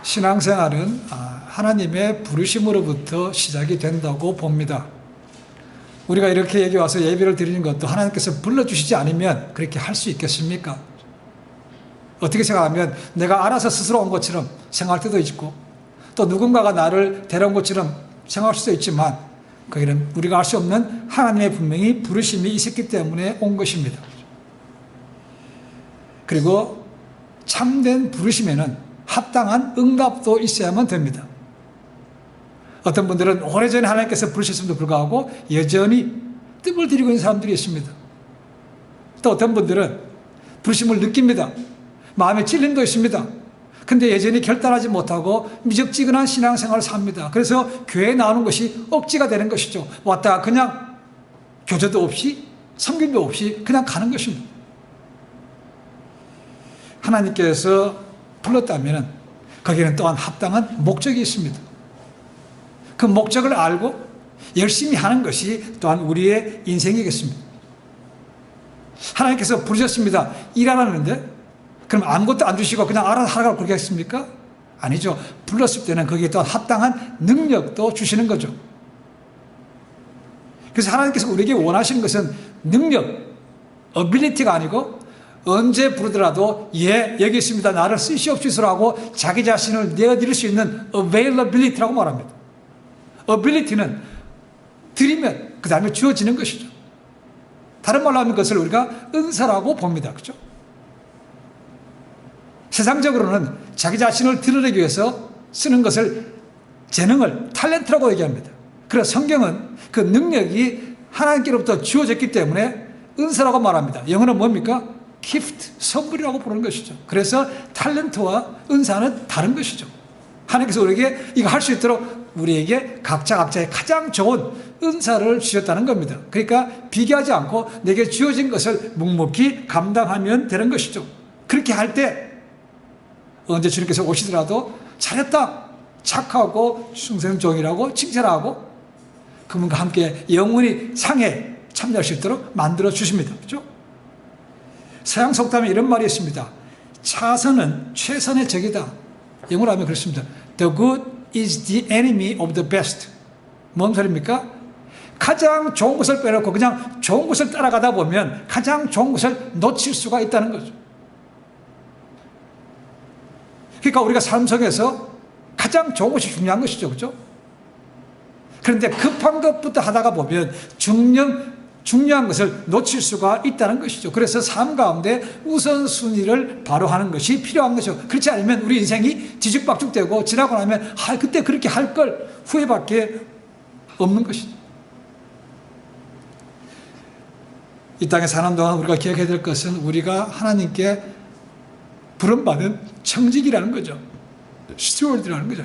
신앙생활은 하나님의 부르심으로부터 시작이 된다고 봅니다. 우리가 이렇게 여기 와서 예배를 드리는 것도 하나님께서 불러주시지 않으면 그렇게 할 수 있겠습니까? 어떻게 생각하면 내가 알아서 스스로 온 것처럼 생각할 때도 있고, 또 누군가가 나를 데려온 것처럼 생각할 수도 있지만, 거기는 우리가 알 수 없는 하나님의 분명히 부르심이 있었기 때문에 온 것입니다. 그리고 참된 부르심에는 합당한 응답도 있어야만 됩니다. 어떤 분들은 오래전에 하나님께서 부르셨음에도 불구하고 여전히 뜸을 들이고 있는 사람들이 있습니다. 또 어떤 분들은 부르심을 느낍니다. 마음에 찔림도 있습니다. 근데 여전히 결단하지 못하고 미적지근한 신앙생활을 삽니다. 그래서 교회에 나오는 것이 억지가 되는 것이죠. 왔다가 그냥 교제도 없이 섬김도 없이 그냥 가는 것입니다. 하나님께서 불렀다면 거기에는 또한 합당한 목적이 있습니다. 그 목적을 알고 열심히 하는 것이 또한 우리의 인생이겠습니다. 하나님께서 부르셨습니다. 일하라는데 그럼 아무것도 안 주시고 그냥 알아서 하라고 그러겠습니까? 아니죠. 불렀을 때는 거기에 또한 합당한 능력도 주시는 거죠. 그래서 하나님께서 우리에게 원하시는 것은 능력, 어빌리티가 아니고 언제 부르더라도 여기 있습니다. 나를 쓰시옵소서라고 자기 자신을 내어드릴 수 있는 availability라고 말합니다. ability는 드리면 그 다음에 주어지는 것이죠. 다른 말로 하면 그것을 우리가 은사라고 봅니다. 그렇죠? 세상적으로는 자기 자신을 드러내기 위해서 쓰는 것을 재능을 탤런트라고 얘기합니다. 그래서 성경은 그 능력이 하나님께로부터 주어졌기 때문에 은사라고 말합니다. 영어는 뭡니까? gift, 선물이라고 부르는 것이죠. 그래서 탤런트와 은사는 다른 것이죠. 하나님께서 우리에게 이거 할 수 있도록 우리에게 각자의 가장 좋은 은사를 주셨다는 겁니다. 그러니까 비교하지 않고 내게 주어진 것을 묵묵히 감당하면 되는 것이죠. 그렇게 할 때 언제 주님께서 오시더라도 잘했다, 착하고 충성종이라고 칭찬하고 그분과 함께 영원히 상에 참여할 수 있도록 만들어 주십니다. 그렇죠? 서양 속담에 이런 말이 있습니다. 차선은 최선의 적이다. 영어로 하면 그렇습니다. The good is the enemy of the best. 뭔 소리입니까? 가장 좋은 것을 빼놓고 그냥 좋은 것을 따라가다 보면 가장 좋은 것을 놓칠 수가 있다는 거죠. 그러니까 우리가 삶 속에서 가장 좋은 것이 중요한 것이죠. 그렇죠? 그런데 급한 것부터 하다가 보면 중요한 것을 놓칠 수가 있다는 것이죠. 그래서 삶 가운데 우선순위를 바로 하는 것이 필요한 것이죠. 그렇지 않으면 우리 인생이 뒤죽박죽되고 지나고 나면 그때 그렇게 할 걸 후회밖에 없는 것이죠. 이 땅에 사는 동안 우리가 기억해야 될 것은 우리가 하나님께 부름받은 청직이라는 거죠. 스튜어드라는 거죠.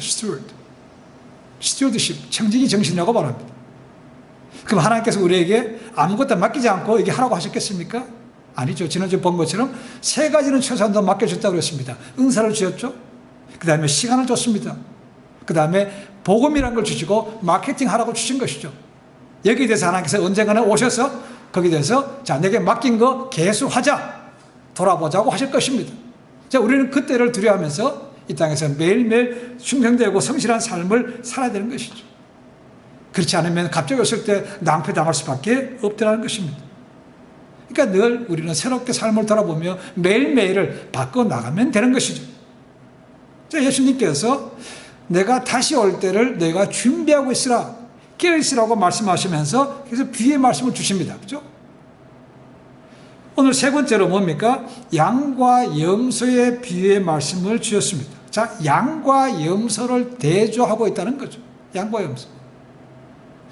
스튜어드십, 청직이 정신이라고 말합니다. 그럼 하나님께서 우리에게 아무것도 맡기지 않고 이게 하라고 하셨겠습니까? 아니죠. 지난주에 본 것처럼 세 가지는 최소한 더 맡겨줬다고 그랬습니다. 은사를 주셨죠. 그 다음에 시간을 줬습니다. 그 다음에 복음이라는 걸 주시고 마케팅 하라고 주신 것이죠. 여기에 대해서 하나님께서 언젠가는 오셔서 거기에 대해서 자, 내게 맡긴 거 계속하자, 돌아보자고 하실 것입니다. 자, 우리는 그때를 두려워하면서 이 땅에서 매일매일 충성되고 성실한 삶을 살아야 되는 것이죠. 그렇지 않으면 갑자기 왔을 때 낭패당할 수밖에 없다는 것입니다. 그러니까 늘 우리는 새롭게 삶을 돌아보며 매일매일을 바꿔나가면 되는 것이죠. 자, 예수님께서 내가 다시 올 때를 내가 준비하고 있으라, 깨어있으라고 말씀하시면서 그래서 비유의 말씀을 주십니다. 그렇죠? 오늘 세 번째로 뭡니까? 양과 염소의 비유의 말씀을 주셨습니다. 자, 양과 염소를 대조하고 있다는 거죠. 양과 염소.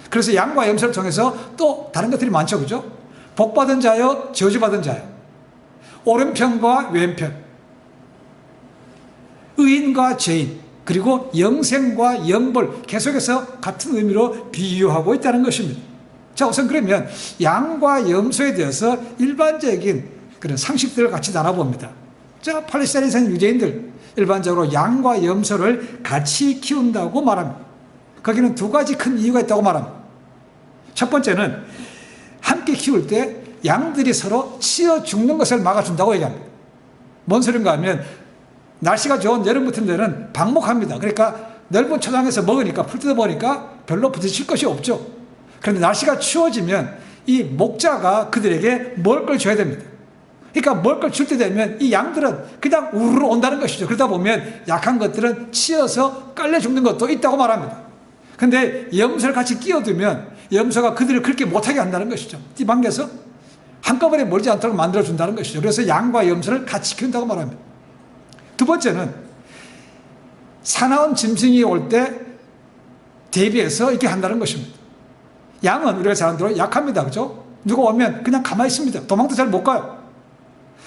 그래서 양과 염소를 통해서 또 다른 것들이 많죠. 그죠? 복받은 자요, 저주받은 자요. 오른편과 왼편. 의인과 죄인. 그리고 영생과 영벌. 계속해서 같은 의미로 비유하고 있다는 것입니다. 자, 우선 그러면 양과 염소에 대해서 일반적인 그런 상식들을 같이 나눠봅니다. 자, 팔레스타인에 사는 유대인들 일반적으로 양과 염소를 같이 키운다고 말합니다. 거기는 두 가지 큰 이유가 있다고 말합니다. 첫 번째는 함께 키울 때 양들이 서로 치어 죽는 것을 막아준다고 얘기합니다. 뭔 소린가 하면 날씨가 좋은 여름 같은 데는 방목합니다. 그러니까 넓은 초장에서 먹으니까, 풀 뜯어 먹으니까 별로 부딪힐 것이 없죠. 그런데 날씨가 추워지면 이 목자가 그들에게 먹을 걸 줘야 됩니다. 그러니까 먹을 걸 줄 때 되면 이 양들은 그냥 우르르 온다는 것이죠. 그러다 보면 약한 것들은 치여서 깔려 죽는 것도 있다고 말합니다. 근데 염소를 같이 끼워두면 염소가 그들을 그렇게 못하게 한다는 것이죠. 띠방겨서 한꺼번에 멀지 않도록 만들어준다는 것이죠. 그래서 양과 염소를 같이 키운다고 말합니다. 두 번째는 사나운 짐승이 올 때 대비해서 이렇게 한다는 것입니다. 양은 우리가 잘 아는 대로 약합니다. 그죠? 누가 오면 그냥 가만히 있습니다. 도망도 잘 못 가요.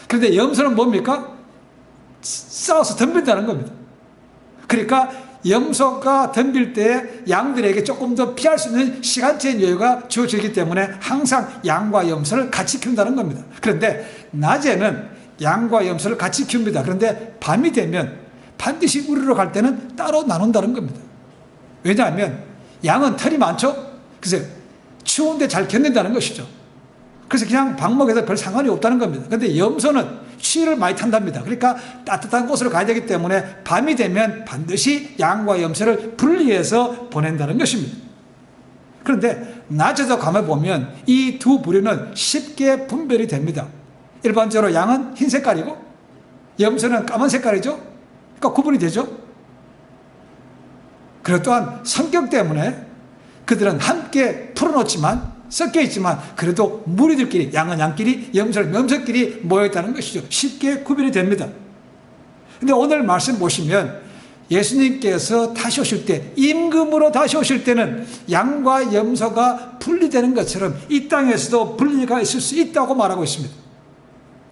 그런데 염소는 뭡니까? 싸워서 덤빈다는 겁니다. 그러니까 염소가 덤빌 때 양들에게 조금 더 피할 수 있는 시간적인 여유가 주어지기 때문에 항상 양과 염소를 같이 키운다는 겁니다. 그런데 낮에는 양과 염소를 같이 키웁니다. 그런데 밤이 되면 반드시 우르르 갈 때는 따로 나눈다는 겁니다. 왜냐하면 양은 털이 많죠? 그래서 추운데 잘 견딘다는 것이죠. 그래서 그냥 방목에서 별 상관이 없다는 겁니다. 그런데 염소는 추위를 많이 탄답니다. 그러니까 따뜻한 곳으로 가야 되기 때문에 밤이 되면 반드시 양과 염소를 분리해서 보낸다는 것입니다. 그런데 낮에도 가만보면 이 두 부류는 쉽게 분별이 됩니다. 일반적으로 양은 흰 색깔이고 염소는 까만 색깔이죠. 그러니까 구분이 되죠. 그리고 또한 성격 때문에 그들은 함께 풀어놓지만 섞여 있지만 그래도 무리들끼리 양은 양끼리 염소는 염소끼리 모여있다는 것이죠. 쉽게 구별이 됩니다. 그런데 오늘 말씀 보시면 예수님께서 다시 오실 때 임금으로 다시 오실 때는 양과 염소가 분리되는 것처럼 이 땅에서도 분리가 있을 수 있다고 말하고 있습니다.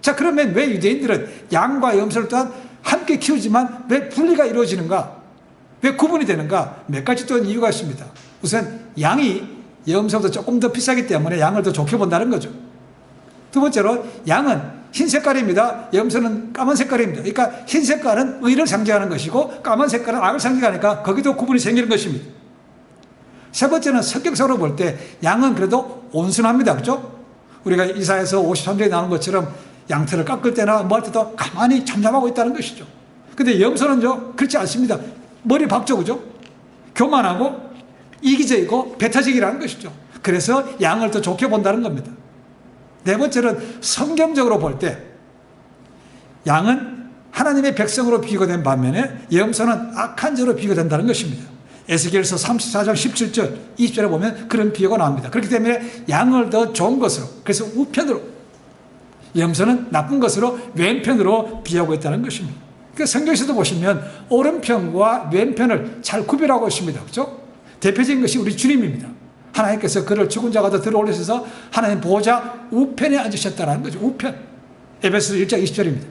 자, 그러면 왜 유대인들은 양과 염소를 또한 함께 키우지만 왜 분리가 이루어지는가? 왜 구분이 되는가? 몇 가지 또 이유가 있습니다. 우선 양이 염소보다 조금 더 비싸기 때문에 양을 더 좋게 본다는 거죠. 두 번째로 양은 흰 색깔입니다. 염소는 까만 색깔입니다. 그러니까 흰 색깔은 의를 상징하는 것이고 까만 색깔은 악을 상징하니까 거기도 구분이 생기는 것입니다. 세 번째는 성격적으로 볼 때 양은 그래도 온순합니다. 그렇죠? 우리가 이사야서 53장에 나오는 것처럼 양털을 깎을 때나 뭐 할 때도 가만히 잠잠하고 있다는 것이죠. 근데 염소는요 그렇지 않습니다. 머리 박죠. 그죠? 교만하고 이기적이고 배타적이라는 것이죠. 그래서 양을 더 좋게 본다는 겁니다. 네 번째는 성경적으로 볼 때 양은 하나님의 백성으로 비교된 반면에 염소는 악한 자로 비교된다는 것입니다. 에스겔서 34장 17절 20절에 보면 그런 비유가 나옵니다. 그렇기 때문에 양을 더 좋은 것으로, 그래서 우편으로, 염소는 나쁜 것으로 왼편으로 비하고 있다는 것입니다. 그 성경에서도 보시면 오른편과 왼편을 잘 구별하고 있습니다. 그렇죠? 대표적인 것이 우리 주님입니다. 하나님께서 그를 죽은 자 가운데 들어 올리셔서 하나님 보호자 우편에 앉으셨다는 거죠. 우편. 에베소서 1장 20절입니다.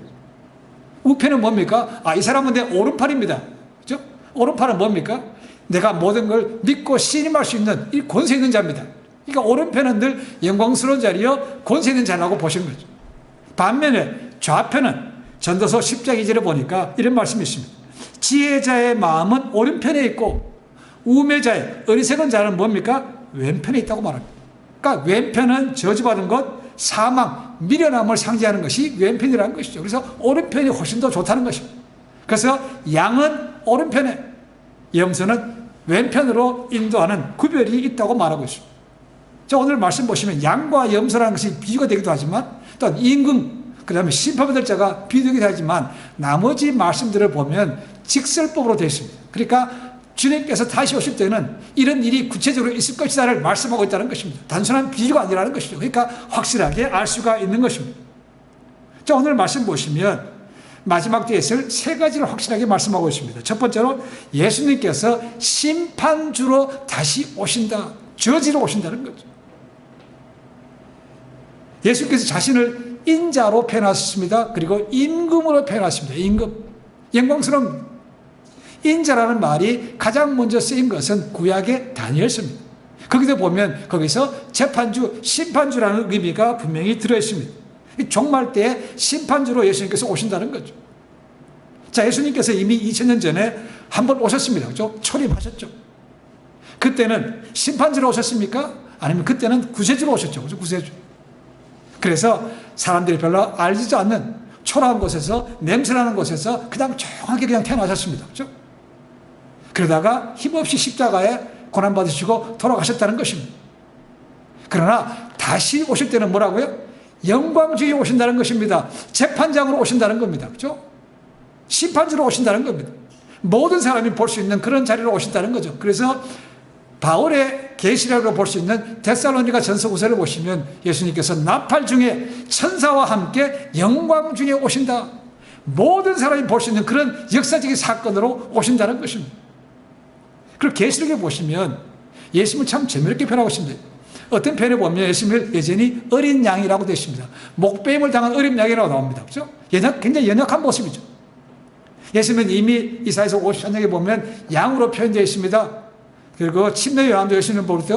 우편은 뭡니까? 이 사람은 내 오른팔입니다. 그렇죠? 오른팔은 뭡니까? 내가 모든 걸 믿고 신임할 수 있는 이 권세 있는 자입니다. 그러니까 오른편은 늘 영광스러운 자리요 권세 있는 자라고 보시는 거죠. 반면에 좌편은 전도서 10장 2절에 보니까 이런 말씀이 있습니다. 지혜자의 마음은 오른편에 있고 우매자의 어리석은 자는 뭡니까? 왼편에 있다고 말합니다. 그러니까 왼편은 저주받은 것, 사망, 미련함을 상징하는 것이 왼편이라는 것이죠. 그래서 오른편이 훨씬 더 좋다는 것입니다. 그래서 양은 오른편에, 염소는 왼편으로 인도하는 구별이 있다고 말하고 있습니다. 자, 오늘 말씀 보시면 양과 염소라는 것이 비유가 되기도 하지만 또한 임금, 그 다음에 심판받을 자가 비유되기도 하지만 나머지 말씀들을 보면 직설법으로 되어 있습니다. 그러니까 주님께서 다시 오실 때는 이런 일이 구체적으로 있을 것이다를 말씀하고 있다는 것입니다. 단순한 비유가 아니라는 것이죠. 그러니까 확실하게 알 수가 있는 것입니다. 자, 오늘 말씀 보시면 마지막 때에 있을 세 가지를 확실하게 말씀하고 있습니다. 첫 번째로 예수님께서 심판주로 다시 오신다. 저지로 오신다는 거죠. 예수께서 자신을 인자로 표현하셨습니다. 그리고 임금으로 표현하셨습니다. 임금. 영광스러운 인자라는 말이 가장 먼저 쓰인 것은 구약의 다니엘서입니다. 거기도 보면 거기서 재판주, 심판주라는 의미가 분명히 들어있습니다. 종말 때에 심판주로 예수님께서 오신다는 거죠. 자, 예수님께서 이미 2000년 전에 한 번 오셨습니다. 그죠? 초림하셨죠. 그때는 심판주로 오셨습니까? 아니면 그때는 구세주로 오셨죠. 그죠? 구세주. 그래서 사람들이 별로 알지도 않는 초라한 곳에서, 냄새나는 곳에서 그냥 조용하게 그냥 태어나셨습니다. 그죠? 그러다가 힘없이 십자가에 고난받으시고 돌아가셨다는 것입니다. 그러나 다시 오실 때는 뭐라고요? 영광 중에 오신다는 것입니다. 재판장으로 오신다는 겁니다. 그죠? 심판주로 오신다는 겁니다. 모든 사람이 볼 수 있는 그런 자리로 오신다는 거죠. 그래서 바울의 계시라고 볼 수 있는 데살로니가 전서 5서를 보시면 예수님께서 나팔 중에 천사와 함께 영광 중에 오신다. 모든 사람이 볼 수 있는 그런 역사적인 사건으로 오신다는 것입니다. 그리고 계시록에 보시면 예수님을 참 재미있게 표현하고 있습니다. 어떤 편에 보면 예수님을 여전히 어린 양이라고 되어 있습니다. 목배임을 당한 어린 양이라고 나옵니다. 그렇죠? 굉장히 연약한 모습이죠. 예수님은 이미 이사야서 53장에 보면 양으로 표현되어 있습니다. 그리고 침례 요한도 예수님을 볼 때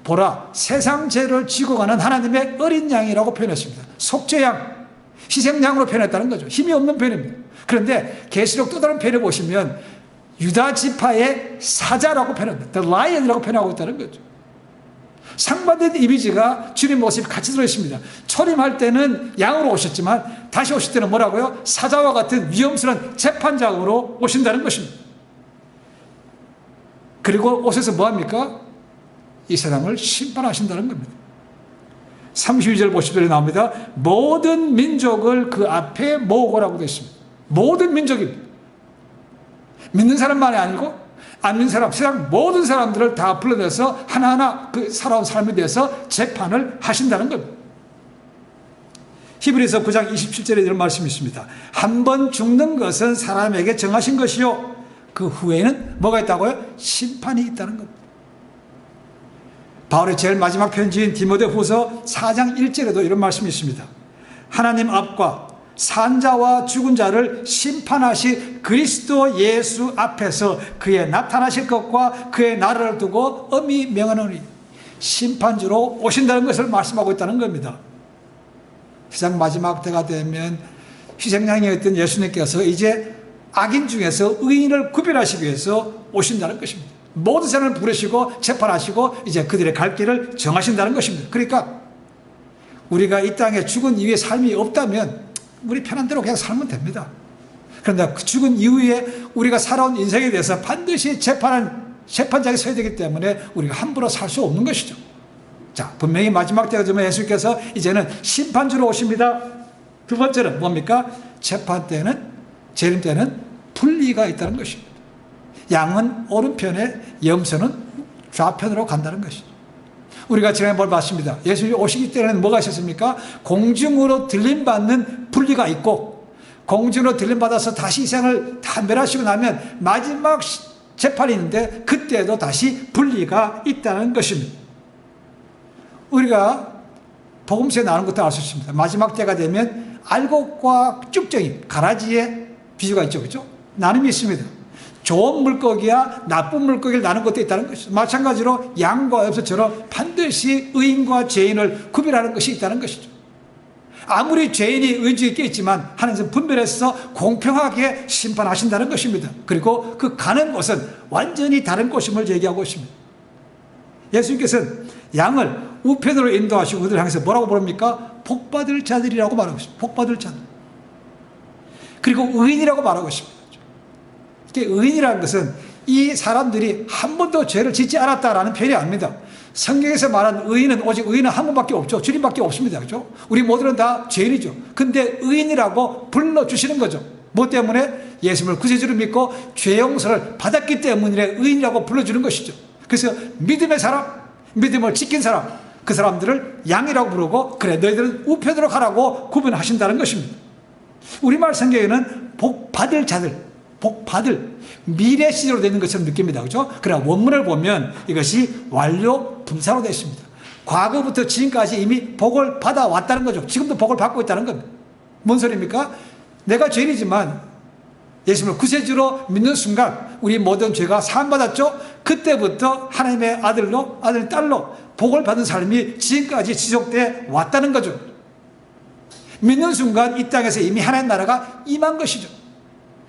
보라 세상 죄를 지고 가는 하나님의 어린 양이라고 표현했습니다. 속죄양, 희생양으로 표현했다는 거죠. 힘이 없는 표현입니다. 그런데 계시록 또 다른 표현을 보시면 유다 지파의 사자라고 표현합니다. The Lion이라고 표현하고 있다는 거죠. 상반된 이미지가 주님 모습이 같이 들어있습니다. 초림할 때는 양으로 오셨지만 다시 오실 때는 뭐라고요? 사자와 같은 위험스러운 재판장으로 오신다는 것입니다. 그리고 오셔서 뭐합니까? 이 세상을 심판하신다는 겁니다. 32절 보시면 나옵니다. 모든 민족을 그 앞에 모으고라고 되어 있습니다. 모든 민족입니다. 믿는 사람만이 아니고 안 믿는 사람, 세상 모든 사람들을 다 불러내서 하나하나 그 살아온 삶에 대해서 재판을 하신다는 겁니다. 히브리서 9장 27절에 이런 말씀이 있습니다. 한 번 죽는 것은 사람에게 정하신 것이요 그 후에는 뭐가 있다고요? 심판이 있다는 겁니다. 바울의 제일 마지막 편지인 디모데후서 4장 1절에도 이런 말씀이 있습니다. 하나님 앞과 산자와 죽은 자를 심판하실 그리스도 예수 앞에서 그의 나타나실 것과 그의 나라를 두고 엄히 명하노니 심판주로 오신다는 것을 말씀하고 있다는 겁니다. 세상 마지막 때가 되면 희생양이었던 예수님께서 이제 악인 중에서 의인을 구별하시기 위해서 오신다는 것입니다. 모든 사람을 부르시고 재판하시고 이제 그들의 갈 길을 정하신다는 것입니다. 그러니까 우리가 이 땅에 죽은 이후에 삶이 없다면 우리 편한 대로 그냥 살면 됩니다. 그런데 그 죽은 이후에 우리가 살아온 인생에 대해서 반드시 재판장에 서야 되기 때문에 우리가 함부로 살 수 없는 것이죠. 자, 분명히 마지막 때가 되면 예수께서 이제는 심판주로 오십니다. 두 번째는 뭡니까? 재판 때는, 재림 때는 분리가 있다는 것입니다. 양은 오른편에, 염소는 좌편으로 간다는 것이죠. 우리가 지난해 뭘 봤습니다. 예수님이 오시기 때는 뭐가 있었습니까? 공중으로 들림받는 분리가 있고, 공중으로 들림받아서 다시 이 세상을 다 멸하시고 나면 마지막 재판이 있는데 그때도 다시 분리가 있다는 것입니다. 우리가 복음서에 나오는 것도 알 수 있습니다. 마지막 때가 되면 알곡과 쭉정이, 가라지의 비유가 있죠. 그렇죠? 나눔이 있습니다. 좋은 물고기와 나쁜 물고기를 나눈 것도 있다는 것이죠. 마찬가지로 양과 염소처럼 반드시 의인과 죄인을 구별하는 것이 있다는 것이죠. 아무리 죄인이 의인 중에 있지만 하나님은 분별해서 공평하게 심판하신다는 것입니다. 그리고 그 가는 곳은 완전히 다른 곳임을 얘기하고 있습니다. 예수님께서는 양을 우편으로 인도하시고 그들을 향해서 뭐라고 부릅니까? 복받을 자들이라고 말하고 있습니다. 복받을 자들. 그리고 의인이라고 말하고 있습니다. 의인이라는 것은 이 사람들이 한 번도 죄를 짓지 않았다라는 표현이 아닙니다. 성경에서 말하는 의인은 오직 의인은 한 분밖에 없죠. 주님밖에 없습니다. 그렇죠? 우리 모두는 다 죄인이죠. 근데 의인이라고 불러주시는 거죠. 뭐 때문에? 예수님을 구세주로 믿고 죄 용서를 받았기 때문에 의인이라고 불러주는 것이죠. 그래서 믿음의 사람, 믿음을 지킨 사람, 그 사람들을 양이라고 부르고 그래 너희들은 우편으로 가라고 구분하신다는 것입니다. 우리말 성경에는 복받을 자들, 복받을 미래 시제로 되는 것처럼 느낍니다. 그렇죠? 그러나 원문을 보면 이것이 완료 분사로 되어 있습니다. 과거부터 지금까지 이미 복을 받아왔다는 거죠. 지금도 복을 받고 있다는 겁니다. 뭔 소리입니까? 내가 죄인이지만 예수님을 구세주로 믿는 순간 우리 모든 죄가 사함받았죠. 그때부터 하나님의 아들로, 아들 딸로 복을 받은 삶이 지금까지 지속돼 왔다는 거죠. 믿는 순간 이 땅에서 이미 하나님 나라가 임한 것이죠.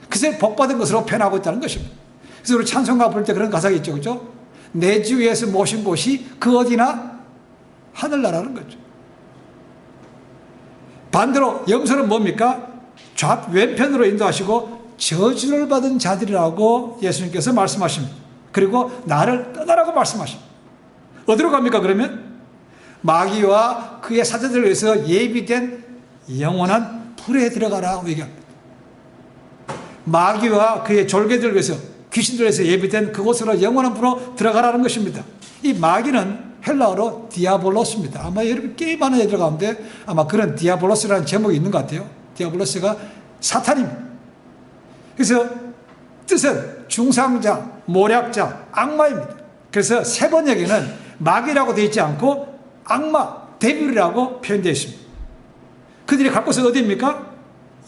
그래서 복받은 것으로 표현하고 있다는 것입니다. 그래서 우리 찬송가 부를 때 그런 가사가 있죠. 그렇죠? 내 주 위에서 모신 곳이 그 어디나 하늘나라는 거죠. 반대로 염소는 뭡니까? 왼편으로 인도하시고 저주를 받은 자들이라고 예수님께서 말씀하십니다. 그리고 나를 떠나라고 말씀하십니다. 어디로 갑니까 그러면? 마귀와 그의 사자들을 위해서 예비된 영원한 불에 들어가라고 얘기합니다. 마귀와 그의 졸개들을 위해서, 귀신들을 위해서 예비된 그곳으로 영원한 불로 들어가라는 것입니다. 이 마귀는 헬라어로 디아볼로스입니다. 아마 여러분 꽤 많은 애들 가운데 아마 그런 디아볼로스라는 제목이 있는 것 같아요. 디아볼로스가 사탄입니다. 그래서 뜻은 중상자, 모략자, 악마입니다. 그래서 세 번역에는 마귀라고 되어 있지 않고 악마, 데빌이라고 표현되어 있습니다. 그들이 갈 곳은 어디입니까?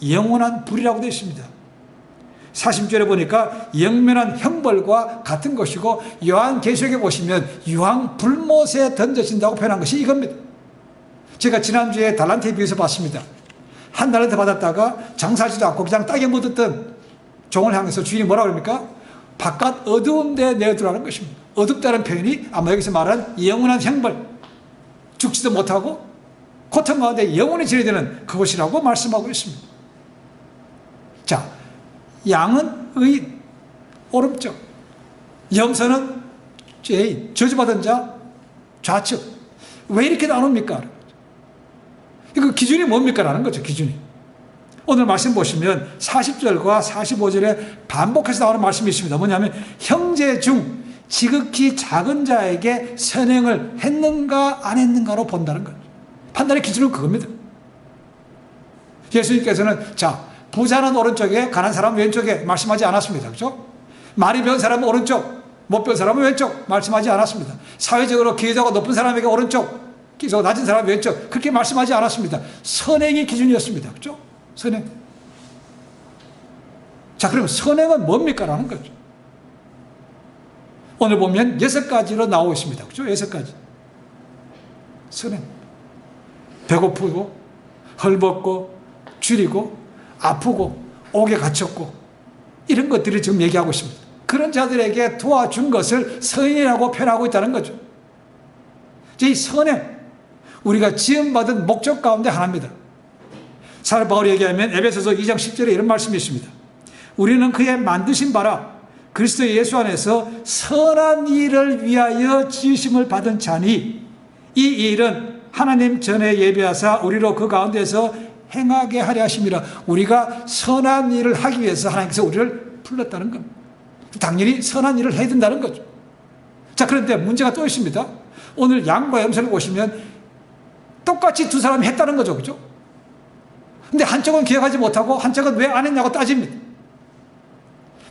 영원한 불이라고 되어 있습니다. 40절에 보니까 영면한 형벌과 같은 것이고, 요한계시록에 보시면 유황 불못에 던져진다고 표현한 것이 이겁니다. 제가 지난주에 달란트에 비해서 봤습니다. 한 달란트 받았다가 장사하지도 않고 그냥 땅에 묻었던 종을 향해서 주인이 뭐라고 합니까? 바깥 어두운 데 내어두라는 것입니다. 어둡다는 표현이 아마 여기서 말하는 영원한 형벌, 죽지도 못하고 고통 가운데 영원히 지내야 되는 그것이라고 말씀하고 있습니다. 자, 양은 의인, 오른쪽, 염소는 죄인, 저주받은 자, 좌측. 왜 이렇게 나눕니까? 그 기준이 뭡니까? 라는 거죠, 기준이. 오늘 말씀 보시면 40절과 45절에 반복해서 나오는 말씀이 있습니다. 뭐냐면 형제 중 지극히 작은 자에게 선행을 했는가 안 했는가로 본다는 거죠. 판단의 기준은 그겁니다. 예수님께서는 자, 부자는 오른쪽에 가난한 사람은 왼쪽에 말씀하지 않았습니다. 그렇죠? 많이 배운 사람은 오른쪽, 못 배운 사람은 왼쪽 말씀하지 않았습니다. 사회적으로 기회자가 높은 사람에게 오른쪽, 기회자가 낮은 사람은 왼쪽, 그렇게 말씀하지 않았습니다. 선행이 기준이었습니다. 그렇죠? 선행. 자, 그러면 선행은 뭡니까? 라는 거죠. 오늘 보면 6가지로 나오고 있습니다. 그렇죠? 6가지. 선행. 배고프고, 헐벗고, 줄이고, 아프고, 옥에 갇혔고, 이런 것들을 지금 얘기하고 있습니다. 그런 자들에게 도와준 것을 선행이라고 표현하고 있다는 거죠. 이 선행, 우리가 지음받은 목적 가운데 하나입니다. 사도 바울이 얘기하면 에베소서 2장 10절에 이런 말씀이 있습니다. 우리는 그의 만드신 바라 그리스도 예수 안에서 선한 일을 위하여 지으심을 받은 자니, 이 일은 하나님 전에 예비하사 우리로 그 가운데서 행하게 하려 하심이라. 우리가 선한 일을 하기 위해서 하나님께서 우리를 불렀다는 겁니다. 당연히 선한 일을 해야 된다는 거죠. 자, 그런데 문제가 또 있습니다. 오늘 양과 염소를 보시면 똑같이 두 사람이 했다는 거죠. 그죠? 근데 한쪽은 기억하지 못하고 한쪽은 왜 안 했냐고 따집니다.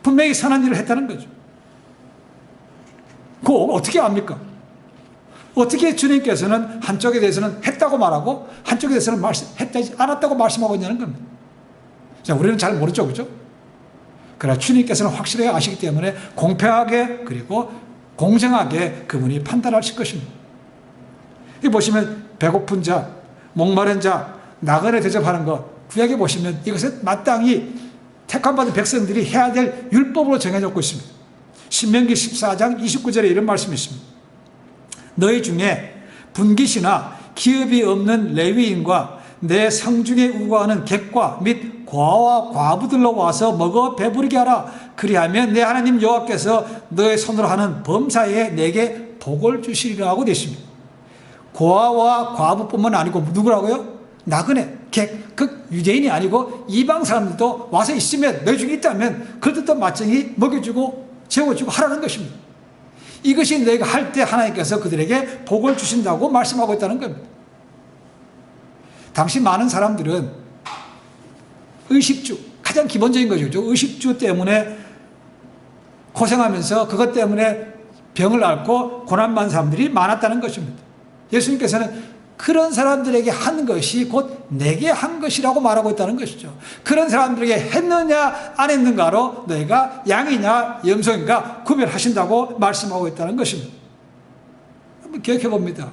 분명히 선한 일을 했다는 거죠. 그거 어떻게 압니까? 어떻게 주님께서는 한쪽에 대해서는 했다고 말하고 한쪽에 대해서는 했지 않았다고 말씀하고 있냐는 겁니다. 자, 우리는 잘 모르죠. 그죠? 그러나 주님께서는 확실하게 아시기 때문에 공평하게 그리고 공정하게 그분이 판단하실 것입니다. 여기 보시면 배고픈 자, 목마른 자, 나그네 대접하는 것, 구약에 보시면 이것은 마땅히 택함받은 백성들이 해야 될 율법으로 정해졌고 있습니다. 신명기 14장 29절에 이런 말씀이 있습니다. 너희 중에 분깃이나 기업이 없는 레위인과 내 성중에 우거하는 객과 및 과와 과부들로 와서 먹어 배부르게 하라. 그리하면 내 하나님 여호와께서 너의 손으로 하는 범사에 내게 복을 주시리라고 되어 있습니다. 고아와 과부뿐만 아니고 누구라고요? 나그네, 객, 그 유대인이 아니고 이방 사람들도 와서 있으면, 너희 중에 있다면 그들도 마땅히 먹여주고 재워주고 하라는 것입니다. 이것이 너희가 할 때 하나님께서 그들에게 복을 주신다고 말씀하고 있다는 겁니다. 당시 많은 사람들은 의식주, 가장 기본적인 거죠. 의식주 때문에 고생하면서 그것 때문에 병을 앓고 고난받는 사람들이 많았다는 것입니다. 예수님께서는 그런 사람들에게 한 것이 곧 내게 한 것이라고 말하고 있다는 것이죠. 그런 사람들에게 했느냐 안 했는가로 너희가 양이냐 염소인가 구별하신다고 말씀하고 있다는 것입니다. 한번 기억해 봅니다.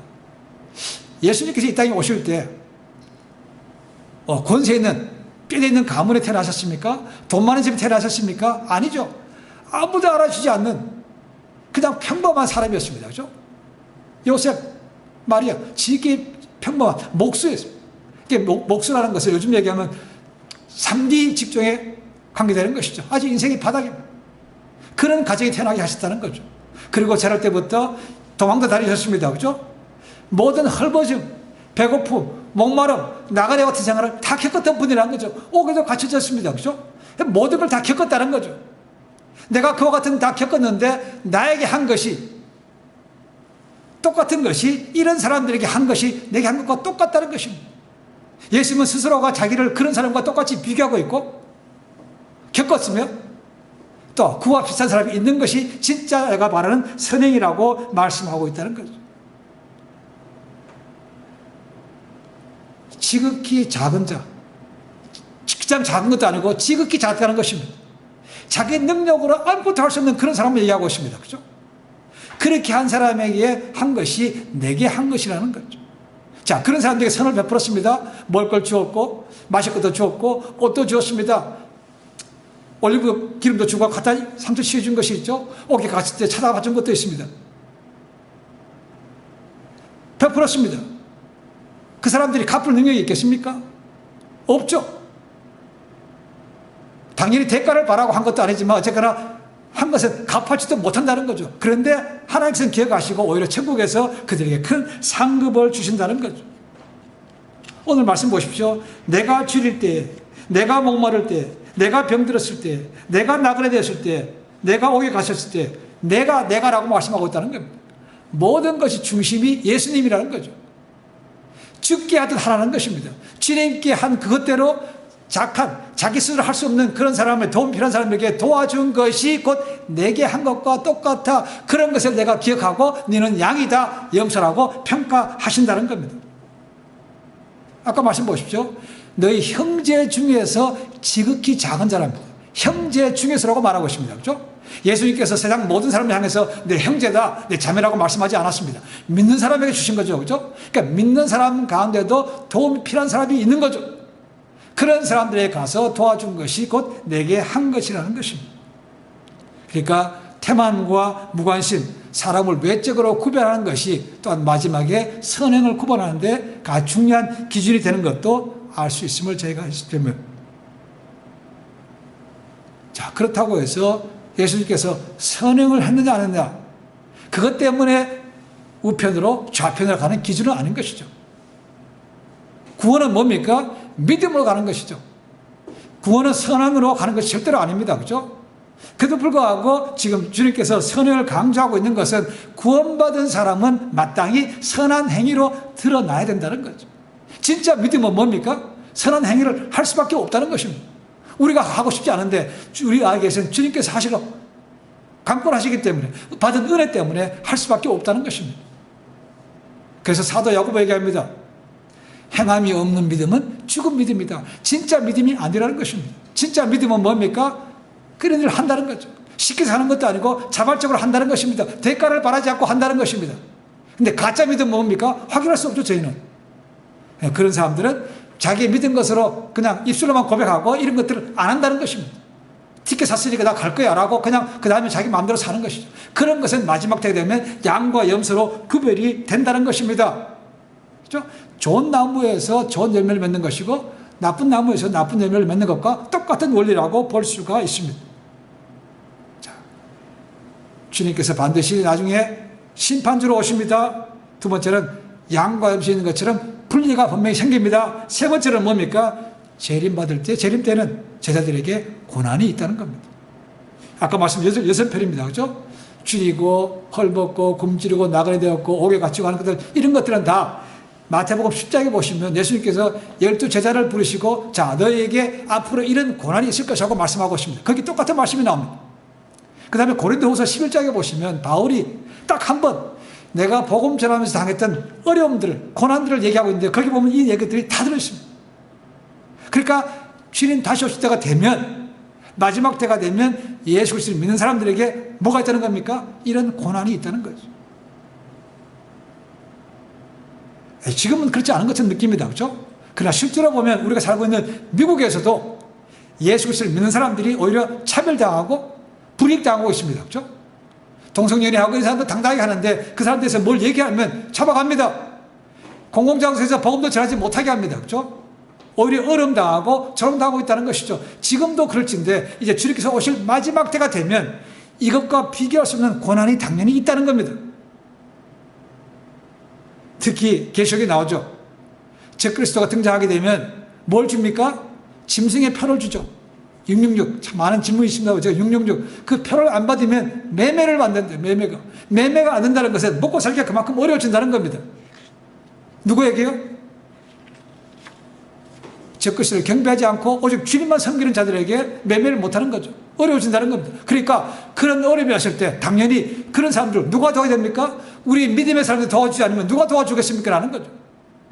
예수님께서 이 땅에 오실 때 권세 있는 뼈대 있는 가문에 태어나셨습니까? 돈 많은 집에 태어나셨습니까? 아니죠. 아무도 알아주지 않는 그냥 평범한 사람이었습니다. 그죠? 요셉, 마리아, 지극히 평범한 목수였습니다. 이게 목수라는 것을 요즘 얘기하면 3D 직종에 관계되는 것이죠. 아주 인생이 바닥입니다. 그런 가정이 태어나게 하셨다는 거죠. 그리고 자랄 때부터 도망도 다니셨습니다. 그죠? 모든 헐벗음, 배고픔, 목마름, 나가래 같은 생활을 다 겪었던 분이라는 거죠. 옥에도 갇혀졌습니다. 그죠? 모든 걸 다 겪었다는 거죠. 내가 그와 같은 다 겪었는데 나에게 한 것이 똑같은 것이 이런 사람들에게 한 것이 내게 한 것과 똑같다는 것입니다. 예수님은 스스로가 자기를 그런 사람과 똑같이 비교하고 있고 겪었으며 또 그와 비슷한 사람이 있는 것이 진짜 내가 말하는 선행이라고 말씀하고 있다는 거죠. 지극히 작은 자, 직장 작은 것도 아니고 지극히 작다는 것입니다. 자기 능력으로 아무것도 할 수 없는 그런 사람을 얘기하고 있습니다. 그죠? 그렇게 한 사람에게 한 것이 내게 한 것이라는 거죠. 자, 그런 사람들에게 선을 베풀었습니다. 먹을 걸 주었고, 마실 것도 주었고, 옷도 주었습니다. 올리브 기름도 주고 갖다 상처 씌워준 것이 있죠. 옥에 갔을 때 찾아봐 준 것도 있습니다. 베풀었습니다. 그 사람들이 갚을 능력이 있겠습니까? 없죠. 당연히 대가를 바라고 한 것도 아니지만 어쨌거나 한 것은 갚아주지도 못한다는 거죠. 그런데 하나님께서는 기억하시고 오히려 천국에서 그들에게 큰 상급을 주신다는 거죠. 오늘 말씀 보십시오. 내가 줄일 때, 내가 목마를 때, 내가 병들었을 때, 내가 나그네되었을 때, 내가 옥에 가셨을 때 내가라고 말씀하고 있다는 겁니다. 모든 것이 중심이 예수님이라는 거죠. 죽게 하듯 하라는 것입니다. 주님께 한 그것대로 자기 스스로 할 수 없는 그런 사람을 도움 필요한 사람에게 도와준 것이 곧 내게 한 것과 똑같아. 그런 것을 내가 기억하고 너는 양이다 염소라고 평가하신다는 겁니다. 아까 말씀 보십시오. 너희 형제 중에서 지극히 작은 자랍니다. 형제 중에서라고 말하고 있습니다. 그렇죠? 예수님께서 세상 모든 사람을 향해서 내 형제다, 내 자매라고 말씀하지 않았습니다. 믿는 사람에게 주신 거죠. 그렇죠? 그러니까 믿는 사람 가운데도 도움이 필요한 사람이 있는 거죠. 그런 사람들에게 가서 도와준 것이 곧 내게 한 것이라는 것입니다. 그러니까 태만과 무관심, 사람을 외적으로 구별하는 것이 또한 마지막에 선행을 구분하는 데 가장 중요한 기준이 되는 것도 알 수 있음을 저희가 있으면, 자, 그렇다고 해서 예수님께서 선행을 했느냐 안 했느냐, 그것 때문에 우편으로 좌편으로 가는 기준은 아닌 것이죠. 구원은 뭡니까? 믿음으로 가는 것이죠. 구원은 선행으로 가는 것이 절대로 아닙니다. 그죠? 그래도 불구하고 지금 주님께서 선행을 강조하고 있는 것은 구원받은 사람은 마땅히 선한 행위로 드러나야 된다는 거죠. 진짜 믿음은 뭡니까? 선한 행위를 할 수밖에 없다는 것입니다. 우리가 하고 싶지 않은데 우리에게서는 주님께서 하시고 강권하시기 때문에, 받은 은혜 때문에 할 수밖에 없다는 것입니다. 그래서 사도 야고보 얘기합니다. 행함이 없는 믿음은 죽은 믿음이다. 진짜 믿음이 아니라는 것입니다. 진짜 믿음은 뭡니까? 그런 일을 한다는 거죠. 쉽게 사는 것도 아니고 자발적으로 한다는 것입니다. 대가를 바라지 않고 한다는 것입니다. 근데 가짜 믿음은 뭡니까? 확인할 수 없죠, 저희는. 그런 사람들은 자기 믿은 것으로 그냥 입술로만 고백하고 이런 것들을 안 한다는 것입니다. 티켓 샀으니까 나 갈 거야 라고 그냥 그 다음에 자기 마음대로 사는 것이죠. 그런 것은 마지막 때가 되면 양과 염소로 구별이 된다는 것입니다. 그렇죠? 좋은 나무에서 좋은 열매를 맺는 것이고 나쁜 나무에서 나쁜 열매를 맺는 것과 똑같은 원리라고 볼 수가 있습니다. 자, 주님께서 반드시 나중에 심판주로 오십니다. 두 번째는 양과 염소 있는 것처럼 분리가 분명히 생깁니다. 세 번째는 뭡니까? 재림 받을 때, 재림 때는 제자들에게 고난이 있다는 겁니다. 아까 말씀 6편입니다. 그렇죠? 줄이고 헐벗고 굶주리고 나그네 되었고 옥에 갇히고 하는 것들, 이런 것들은 다 마태복음 10장에 보시면 예수님께서 12제자를 부르시고 자, 너희에게 앞으로 이런 고난이 있을 것이라고 말씀하고 있습니다. 거기 똑같은 말씀이 나옵니다. 그 다음에 고린도후서 11장에 보시면 바울이 딱 한 번 내가 복음 전하면서 당했던 어려움들, 고난들을 얘기하고 있는데 거기 보면 이 얘기들이 다 들어있습니다. 그러니까 주님 다시 오실 때가 되면, 마지막 때가 되면 예수 그리스도를 믿는 사람들에게 뭐가 있다는 겁니까? 이런 고난이 있다는 거죠. 지금은 그렇지 않은 것처럼 느낍니다. 그렇죠? 그러나 실제로 보면 우리가 살고 있는 미국에서도 예수 그리스도를 믿는 사람들이 오히려 차별당하고 불이익당하고 있습니다. 그렇죠? 동성연애하고 이 사람들 당당하게 하는데 그 사람들에서 뭘 얘기하면 잡아갑니다. 공공장소에서 복음도 전하지 못하게 합니다. 그렇죠? 오히려 어려움당하고 저롱당하고 있다는 것이죠. 지금도 그럴진데 이제 주님께서 오실 마지막 때가 되면 이것과 비교할 수 없는 고난이 당연히 있다는 겁니다. 특히 계시록에 나오죠. 적그리스도가 등장하게 되면 뭘 줍니까? 짐승의 표를 주죠. 666. 참 많은 질문이 있습니다. 제가 666. 그 표를 안 받으면 매매를 받는데, 매매가 안 된다는 것은 먹고 살기가 그만큼 어려워진다는 겁니다. 누구에게요? 적그리스도를 경배하지 않고 오직 주님만 섬기는 자들에게 매매를 못하는 거죠. 어려워진다는 겁니다. 그러니까 그런 어려움이 왔을 때 당연히 그런 사람들 누가 도와야 됩니까? 우리 믿음의 사람들 도와주지 않으면 누가 도와주겠습니까? 라는 거죠.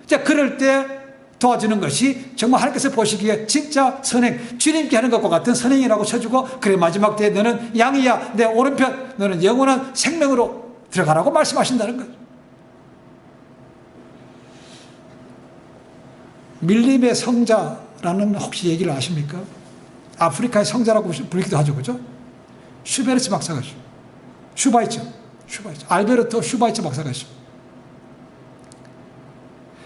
자, 그럴 때 도와주는 것이 정말 하나님께서 보시기에 진짜 선행, 주님께 하는 것과 같은 선행이라고 쳐주고, 그래 마지막 때에 너는 양이야, 내 오른편, 너는 영원한 생명으로 들어가라고 말씀하신다는 거죠. 밀림의 성자라는 혹시 얘기를 아십니까? 아프리카의 성자라고 부르기도 하죠. 그죠? 슈베르츠 박사가죠. 슈바이처. 알베르토 슈바이처 박사가죠.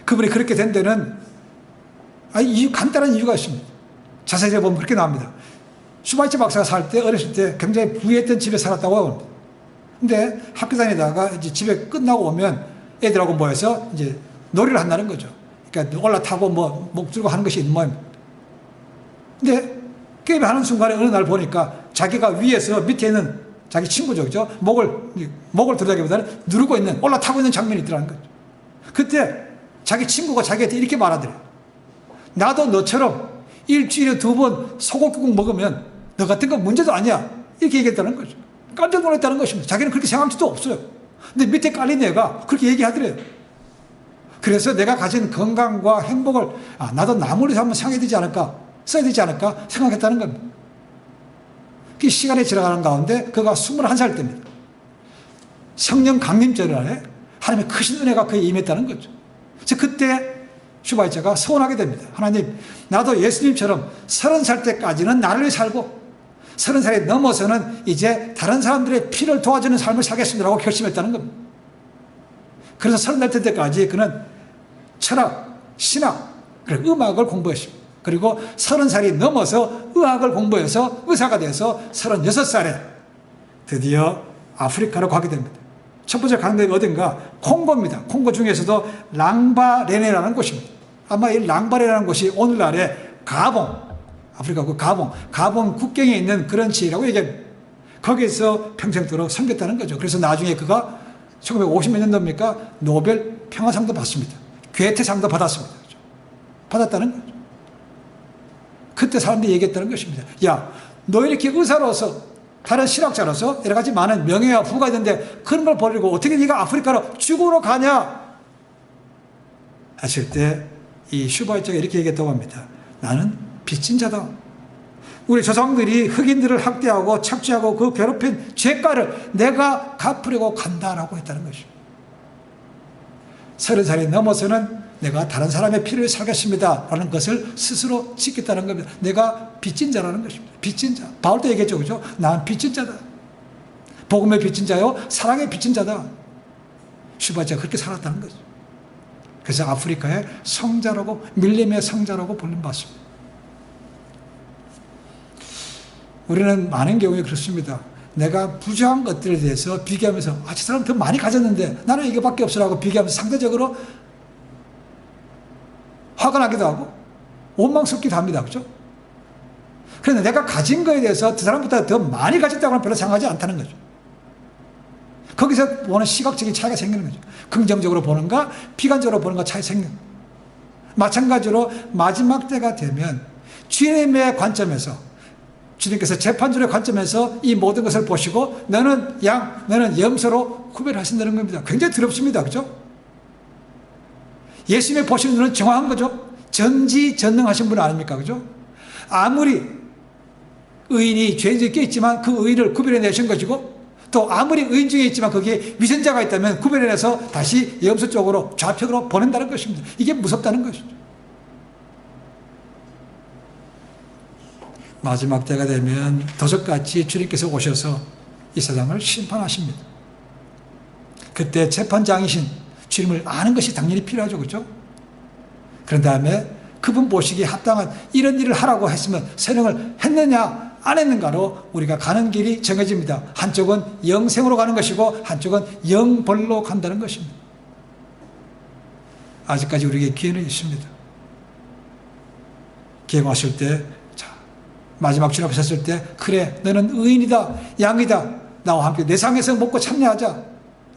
그분이 그렇게 된 데는 간단한 이유가 있습니다. 자세히 보면 그렇게 나옵니다. 슈바이처 박사가 살 때, 어렸을 때 굉장히 부유했던 집에 살았다고 합니다. 근데 학교 다니다가 이제 집에 끝나고 오면 애들하고 모여서 이제 놀이를 한다는 거죠. 그러니까 올라타고 목 들고 하는 것이 있는 모양입니다. 근데 게임을 하는 순간에 어느 날 보니까 자기가 위에서 밑에 있는 자기 친구죠. 그죠? 목을 들다기보다는 누르고 있는, 올라타고 있는 장면이 있더라는 거죠. 그때 자기 친구가 자기한테 이렇게 말하더래요. 나도 너처럼 일주일에 2번 소고기국 먹으면 너 같은 건 문제도 아니야. 이렇게 얘기했다는 거죠. 깜짝 놀랐다는 것입니다. 자기는 그렇게 생각한 적도 없어요. 근데 밑에 깔린 애가 그렇게 얘기하더래요. 그래서 내가 가진 건강과 행복을 나도 나무를 한번 써야 되지 않을까 생각했다는 겁니다. 그 시간이 지나가는 가운데 그가 21살 때입니다. 성령 강림절에 하나님의 크신 은혜가 그에 임했다는 거죠. 그래서 그때 슈바이처가 소원하게 됩니다. 하나님, 나도 예수님처럼 30살 때까지는 나를 위해 살고 30살이 넘어서는 이제 다른 사람들의 필요를 도와주는 삶을 살겠습니다라고 결심했다는 겁니다. 그래서 30살 때까지 그는 철학, 신학, 그리고 음악을 공부했습니다. 그리고 30살이 넘어서 의학을 공부해서 의사가 돼서 36살에 드디어 아프리카로 가게 됩니다. 첫 번째 가는 데가 어딘가? 콩고입니다. 콩고 중에서도 랑바레네라는 곳입니다. 아마 이 랑바레라는 곳이 오늘날의 가봉, 아프리카 그 가봉 국경에 있는 그런 지역이라고 얘기합니다. 거기에서 평생도록 섬겼다는 거죠. 그래서 나중에 그가 1950몇 년도입니까? 노벨 평화상도 받습니다. 괴테상도 받았습니다. 받았다는 거죠. 그때 사람들이 얘기했다는 것입니다. 야, 너 이렇게 의사로서, 다른 신학자로서 여러 가지 많은 명예와 부가 있는데 그런 걸 버리고 어떻게 네가 아프리카로 죽으러 가냐? 하실 때 이 슈바이처가 이렇게 얘기했다고 합니다. 나는 빚진 자다. 우리 조상들이 흑인들을 학대하고 착취하고 그 괴롭힌 죄가를 내가 갚으려고 간다라고 했다는 것입니다. 30살이 넘어서는 내가 다른 사람의 필요에 살겠습니다 라는 것을 스스로 지켰다는 겁니다. 내가 빚진 자라는 것입니다. 빚진 자. 바울도 얘기했죠. 그죠? 난 빚진 자다. 복음의 빚진 자요, 사랑의 빚진 자다. 슈바이처가 그렇게 살았다는 거죠. 그래서 아프리카의 성자라고, 밀림의 성자라고 불림받습니다. 우리는 많은 경우에 그렇습니다. 내가 부정한 것들에 대해서 비교하면서 저 사람 더 많이 가졌는데 나는 이거밖에 없으라고 비교하면서 상대적으로 화가 나기도 하고 원망스럽기도 합니다. 그렇죠? 그런데 내가 가진 거에 대해서 그 사람보다 더 많이 가졌다고 하면 별로 상하지 않다는 거죠. 거기서 보는 시각적인 차이가 생기는 거죠. 긍정적으로 보는가 비관적으로 보는가 차이 생기는 거죠. 마찬가지로 마지막 때가 되면 주님의 관점에서, 주님께서 재판주의 관점에서 이 모든 것을 보시고 너는 양, 너는 염소로 구별하신다는 겁니다. 굉장히 더럽습니다. 그죠? 예수님의 보시는 눈은 정확한 거죠. 전지전능하신 분 아닙니까? 그죠? 아무리 의인이 죄인중에 껴있지만 그 의인을 구별해내신 것이고, 또 아무리 의인 중에 있지만 거기에 위선자가 있다면 구별해내서 다시 염소 쪽으로 좌측으로 보낸다는 것입니다. 이게 무섭다는 것이죠. 마지막 때가 되면 도적같이 주님께서 오셔서 이 세상을 심판하십니다. 그때 재판장이신 주님을 아는 것이 당연히 필요하죠. 그렇죠? 그런 다음에 그분 보시기에 합당한 이런 일을 하라고 했으면 선행을 했느냐 안 했는가로 우리가 가는 길이 정해집니다. 한쪽은 영생으로 가는 것이고 한쪽은 영벌로 간다는 것입니다. 아직까지 우리에게 기회는 있습니다. 기회가 왔을 때, 자, 마지막 줄 앞에 섰을 때, 그래, 너는 의인이다, 양이다, 나와 함께 내 상에서 먹고 참여하자,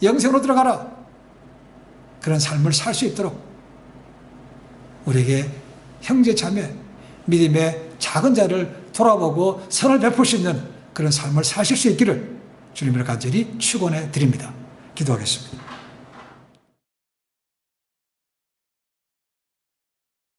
영생으로 들어가라. 그런 삶을 살 수 있도록 우리에게 형제 자매, 믿음의 작은 자를 돌아보고 선을 베풀 수 있는 그런 삶을 사실 수 있기를 주님을 간절히 축원해 드립니다. 기도하겠습니다.